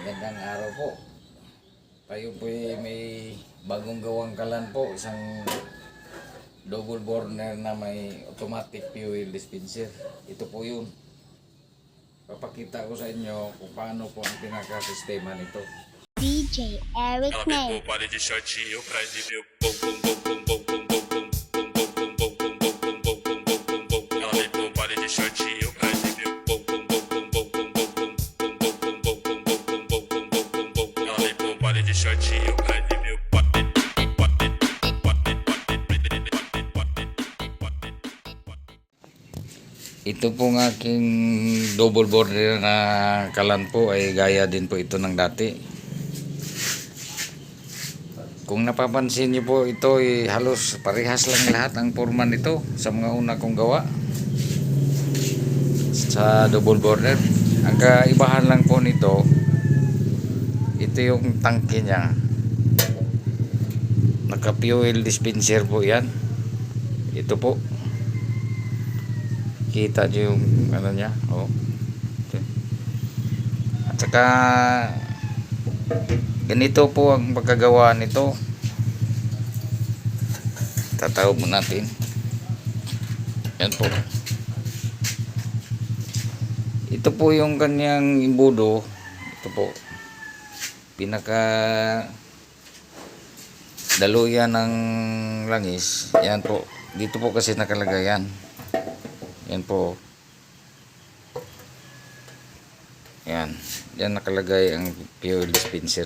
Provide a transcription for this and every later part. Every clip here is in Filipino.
Magandang araw po. Tayo po may bagong gawang kalan po. Isang double burner na may automatic fuel dispenser. Ito po yun. Papakita ko sa inyo kung paano po ang pinaka-sistema nito. DJ Eric Ela me May. pôr pare de shortinho pra de meu bom bom bom bom bom bom bom bom bom bom bom bom bom bom bom bom bom bom bom. Ela me pôr pare de shortinho pra de meu bom bom bom bom bom bom bom bom bom bom bom bom bom bom bom bom bom bom. Ela me pôr pare de shortinho pra de meu Ito pong aking double burner na kalan po ay gaya din po ito ng dati. Kung napapansin niyo po, ito ay halos parehas lang lahat ang forma nito sa mga una kong gawa sa double burner. Ang kaibahan lang po nito, ito yung tangke niya. Naka fuel dispenser po yan. Ito po. Kita niyo yung ano niya. Oh. At saka ganito po ang pagkagawa nito. Tatawag mo natin. Yan po. Ito po yung kanyang imbudo. Ito po. Pinaka daluyan ng langis. Yan po. Dito po kasi nakalagay yan. Yan po. Yan. Yan nakalagay ang fuel dispenser.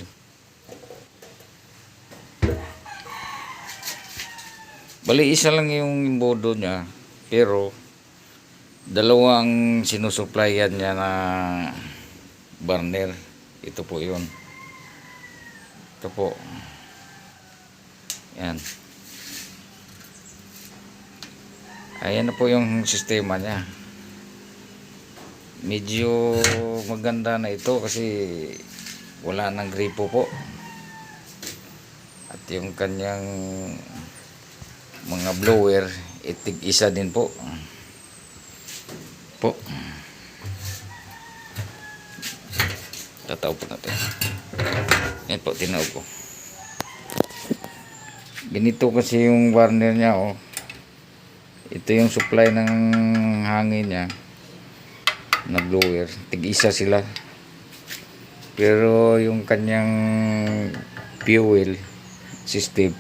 Bali isa lang yung imbudo niya, pero dalawang sinusuplayan niya na burner. Ito po yun. Ito po. Yan. Ayan na po yung sistema niya. Medyo maganda na ito kasi wala nang gripo po. At yung kanyang mga blower, itig isa din po. Po. Tataw po natin. Yan po, tinaw ko. Ganito kasi yung burner niya, oh. Ito yung supply ng hangin niya na blower. Tig-isa sila. Pero yung kanyang fuel system,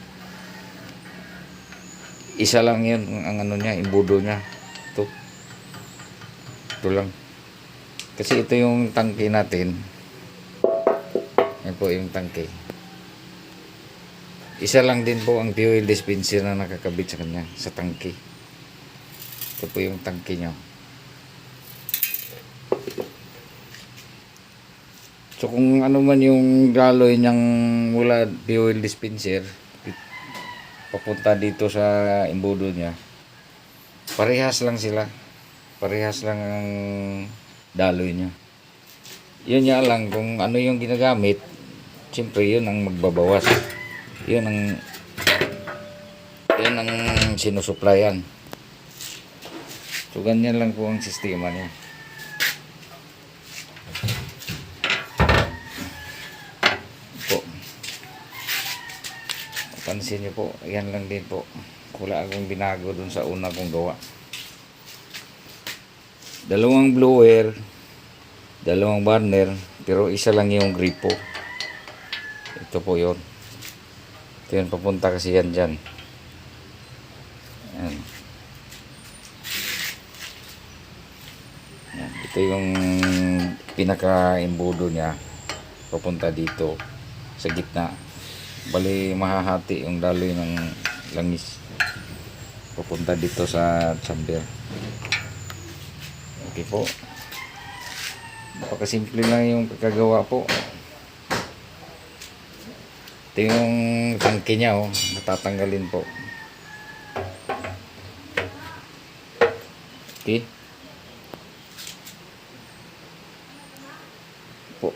isa lang yun ang ano niya, imbudo niya. Ito lang. Kasi ito yung tangke natin. Yan po yung tangke. Isa lang din po ang fuel dispenser na nakakabit sa kanya, sa tangke. Ito po yung tangke nyo. So kung ano man yung galoy niyang mula fuel dispenser papunta dito sa imbudo niya, parehas lang sila. Parehas lang ang daloy niya. Yun nga lang kung ano yung ginagamit, siyempre yun ang magbabawas. Yun ang sinusuplayan. So ganyan lang po ang sistema niya. Po. Pansin niyo po, ayan lang din po. Wala akong binago dun sa una kong gawa. Dalawang blower, dalawang burner, pero isa lang yung gripo. Ito po yun. Ito yun, papunta kasi yan dyan. Ayan. Yan. Ito yung pinaka-imbudo niya papunta dito sa gitna. Bali mahahati yung daloy ng langis papunta dito sa chamber. Okay po. Napakasimple lang yung pagkagawa po. Ito yung tangke niya, oh, natatanggalin po. Okay. Po.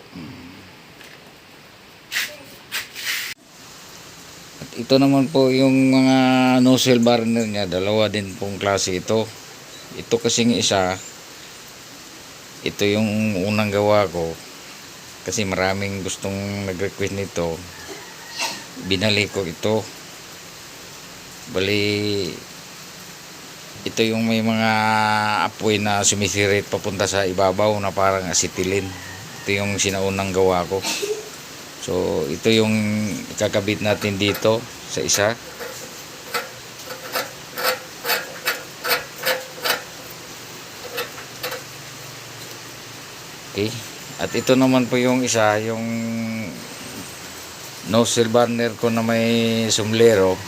At ito naman po yung mga nozzle burner niya, dalawa din pong klase ito. Ito kasing isa, ito yung unang gawa ko. Kasi maraming gustong nag-request nito. Binali ko ito. Bali, ito yung may mga apoy na sumisirit papunta sa ibabaw na parang acetylene. Ito yung sinaunang gawa ko. So, ito yung ikakabit natin dito sa isa. Okay. At ito naman po yung isa, yung nozzle burner ko na may sumlero.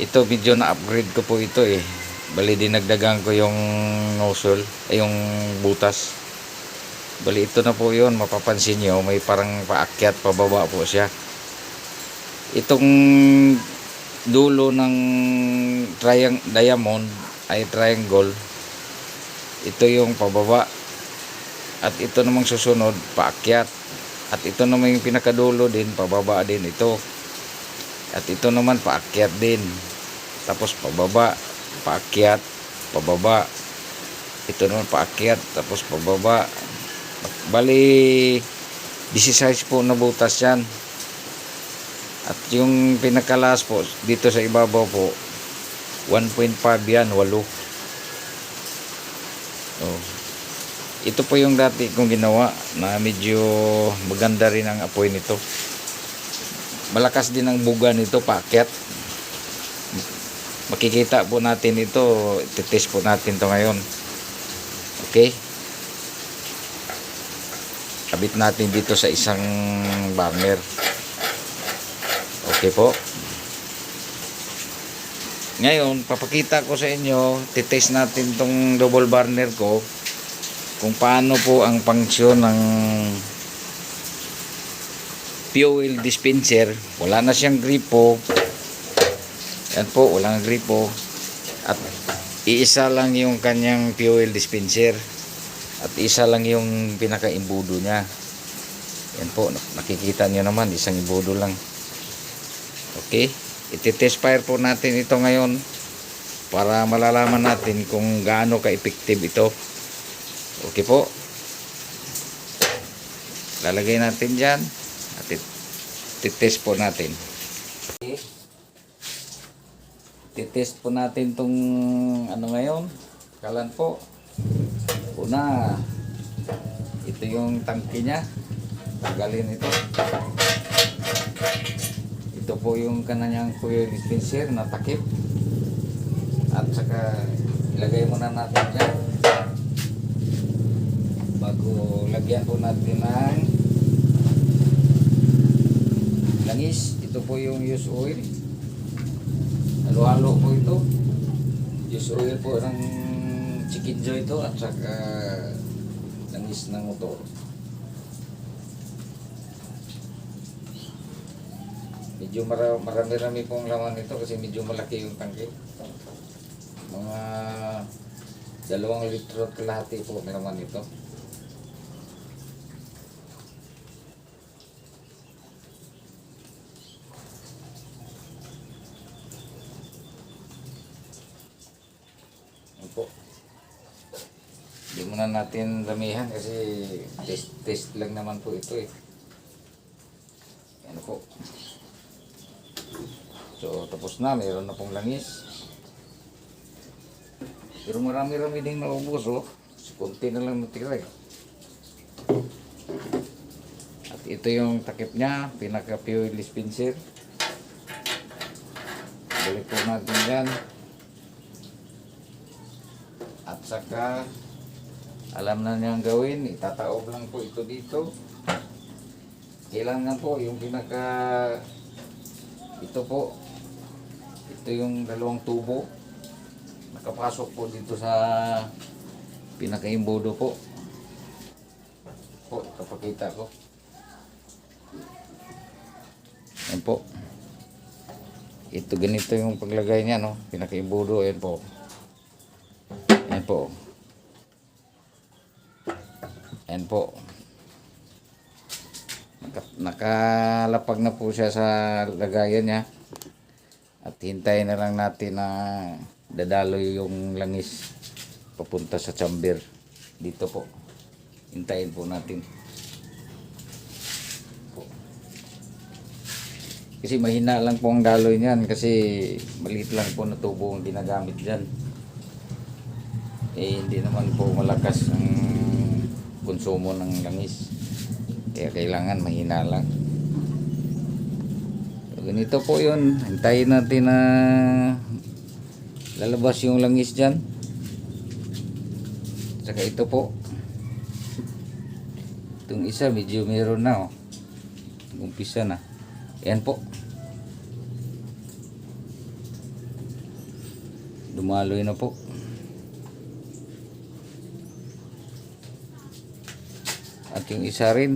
Ito medyo na-upgrade ko po ito eh. Bali dinagdagan ko yung nozzle, ay yung butas. Bali ito na po yun, mapapansin nyo, may parang paakyat, pababa po siya. Itong dulo ng diamond, ay triangle, ito yung pababa. At ito namang susunod, paakyat. At ito naman yung pinakadulo din, pababa din ito. At ito naman paakyat din. Tapos pababa, paakyat, pababa. Ito naman paakyat, tapos pababa. Bali 16 po na butas yan. At yung pinakalas po dito sa ibabaw po 1.5 yan, 8. Oh. Ito po yung dati kong ginawa na medyo maganda rin ang apoy nito. Malakas din ang buga nito, paakyat. Makikita po natin ito, titest po natin to ngayon. Okay? Kabit natin dito sa isang burner. Okay po. Ngayon, papakita ko sa inyo, titest natin tong double burner ko kung paano po ang function ng fuel dispenser. Wala na siyang gripo. Yan po, walang gripo. At iisa lang yung kanyang fuel dispenser. At isa lang yung pinaka-imbudo niya. Yan po, nakikita niyo naman, isang imbudo lang. Okay, iti-test fire po natin ito ngayon para malalaman natin kung gaano ka-effective ito. Okay po. Lalagay natin dyan at titest po natin. Okay. Titest po natin tong ano ngayon, kalan po. Una, ito yung tangke nya. Tanggalin ito. Ito po yung kananyang fuel dispenser na takip. At saka ilagay muna natin dyan. Bago lagyan po natin ng langis. Ito po yung use oil. Halo-halo po ito. Use oil po ng chicken joy ito at saka langis ng motor. Medyo marami-rami pong laman ito kasi medyo malaki yung tangke. Mga 2 litro at kalahati po may laman ito. Po. Hindi muna natin ramihan kasi test lang naman po ito eh. Yan po. So tapos na, mayroon na pong langis. Pero marami-rami din naubos oh. Kunti na lang natira eh. At ito yung takip niya, pinaka-fuel dispenser. Balik po natin yan. At saka alam na niyang gawin, itataob lang po ito dito. Kailangan po yung pinaka ito po, ito yung 2 tubo nakapasok po dito sa pinaka-imbudo po. Kapakita ko yan po. Ito ganito yung paglagay niya no, pinaka-imbudo. Yan po. Yan po. Yan po. Nakalapag na po siya sa lagayan niya. At hintayin na lang natin na dadaloy yung langis papunta sa chamber. Dito po. Hintayin po natin. Kasi mahina lang po ang daloy niyan kasi maliit lang po na tubo ang ginagamit diyan. Eh hindi naman po malakas ang konsumo ng langis. Kaya kailangan mahina lang. So, ganito po 'yun. Hintayin natin na lalabas yung langis diyan. Saka ito po. Itong isa medyo meron na oh. Umpisa na. Ayan po. Dumaloy na po. At yung isa rin,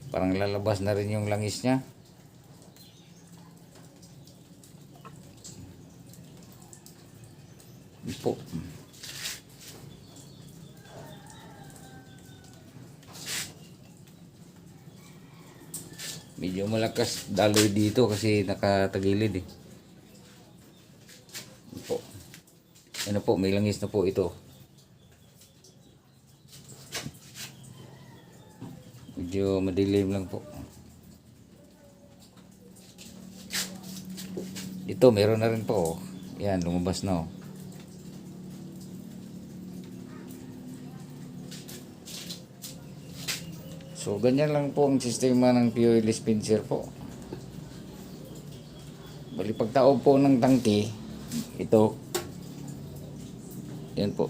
parang lalabas na rin yung langis niya. Yun po. Medyo malakas daloy dito kasi nakatagilid eh. Yun po. Ano po, may langis na po ito. Medyo madilim lang po. Ito meron na rin po. Yan, lumabas na oh. So ganyan lang po ang sistema ng fuel dispenser po. Bali pagtaob po ng tangke, ito. Yan po.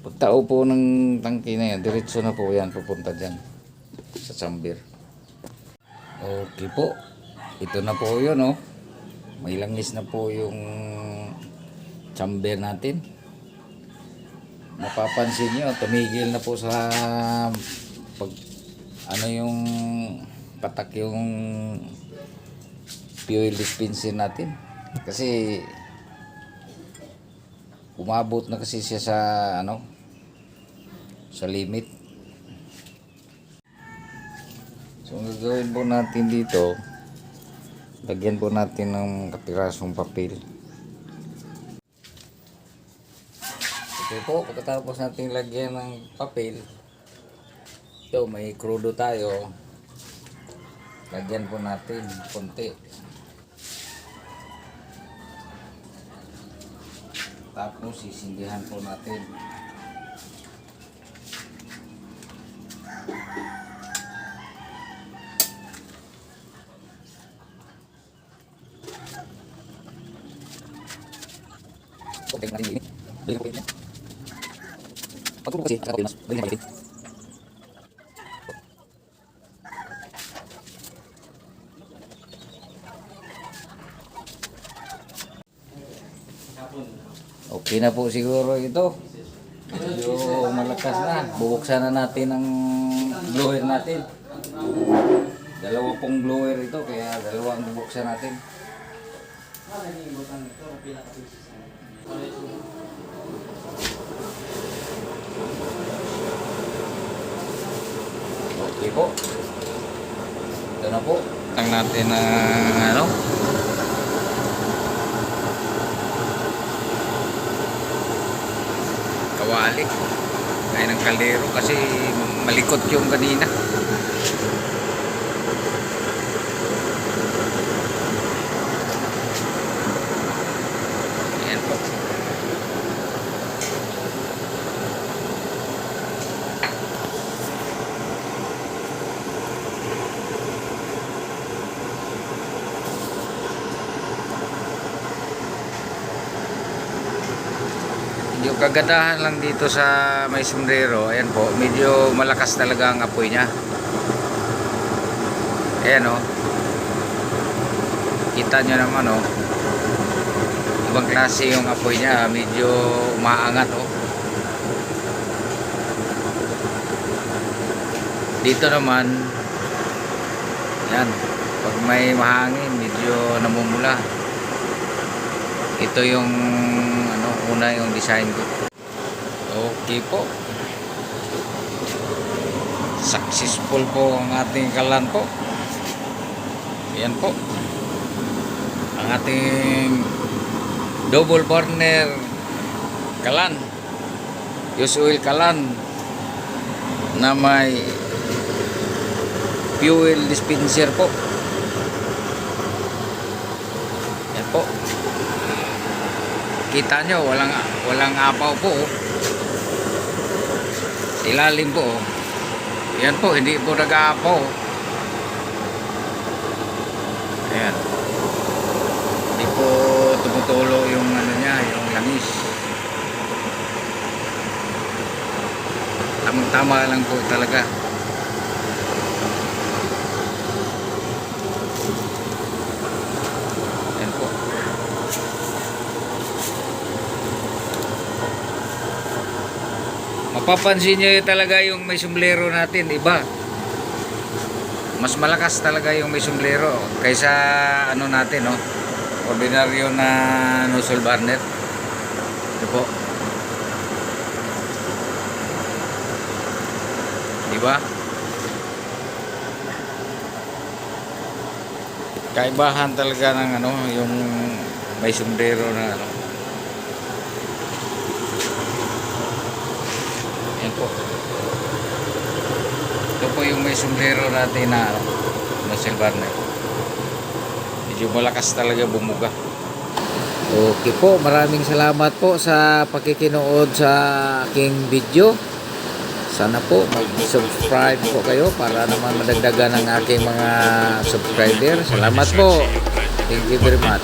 Pagtaob po ng tangke na yan, diretso na po yan pupunta dyan sa chamber. Okay po. Ito na po yun oh. May langis na po yung chamber natin. Napapansin nyo, tumigil na po sa pag ano yung patak yung fuel dispenser natin. Kasi umabot na kasi siya sa ano sa limit. So ang gagawin po natin dito, lagyan po natin ng kapirasong papel. Okay po, pagkatapos natin lagyan ng papel, ito may krudo tayo, lagyan po natin konti. Tapos sisindihan po natin. Okay, natin ini. Balik ko ini. Pagkulo kasi sa mas balik natin. Okay na po siguro ito. Medyo malakas na. Bubuksan na natin ang blower natin. Dalawa pong blower ito, kaya dalawa ang bubuksan natin. Okay po. Ito na po. Ang natin na ano. Kawali. Kaya ng kaldero kasi malikot yung kanina. Ayan po. Yung kagandahan lang dito sa may sombrero, ayan po, medyo malakas talaga ang apoy niya. Ayan o. Kita nyo naman o. Ibang klase yung apoy niya, medyo umaangat o. Dito naman, yan, pag may mahangin, medyo namumula. Ito yung una yung design ko. Okay po. Successful po ang ating kalan po. Yan po. Ang ating double burner kalan. Use oil kalan na may fuel dispenser po. po. Kita nyo, walang apaw po. Oh. Sa ilalim po. Oh. Yan po, hindi po nag-aapaw. Ayan. Hindi po tumutulo yung ano niya, yung langis. Tamang-tama lang po talaga. Ayan po. Mapapansin nyo talaga yung may sombrero natin, iba. Mas malakas talaga yung may sombrero kaysa ano natin, no? Ordinaryo na nozzle burner. Ito po. Diba? Kaibahan talaga ng ano, yung may sombrero na ano. Yan po. Ito po yung may sombrero natin na nozzle burner. Medyo malakas talaga bumuga. Okay po, maraming salamat po sa pakikinood sa aking video. Sana po mag-subscribe po kayo para naman madagdagan ang aking mga subscriber. Salamat po. Thank you very much.